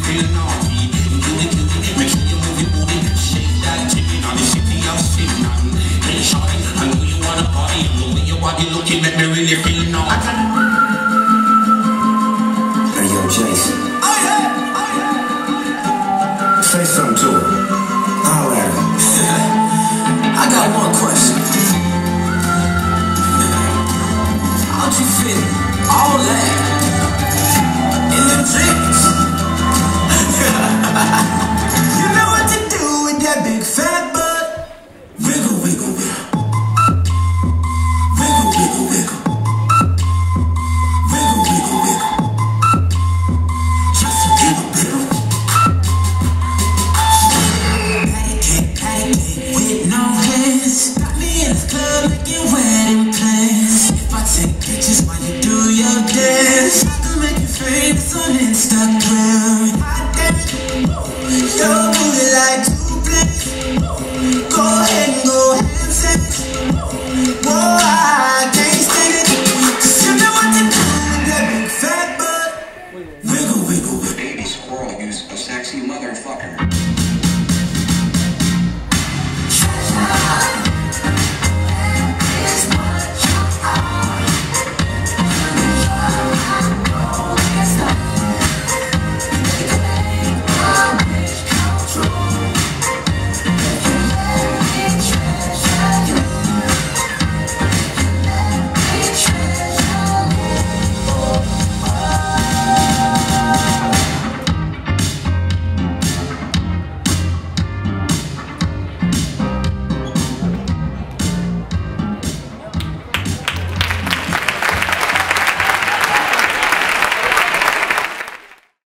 feel naughty. Make sure you move your booty, shake that chicken on the city I'm sitting on. Hey shawty, I know you wanna party, and the way your body looking make me really feel naughty. Hey yo, Jason. Oh yeah. Say something to her. Holler at her. I got one question. How'd you fit all that in the drinks? You know what to do with that big fat butt. Wiggle, wiggle, wiggle. Wiggle, wiggle, wiggle. Wiggle, wiggle, wiggle. Just a little bit. Patty cake with no hands. Got me in the club making wedding plans. If I take pictures while you do your dance, I can make you famous on Instagram. Hot dance, your booty like two plates. Go ahead and go ham sandwich. Whoa, I can't stand it. Cause you know what to do with that big fat butt. Wiggle, wiggle, wiggle. Baby squirrel used a sexy motherfucker.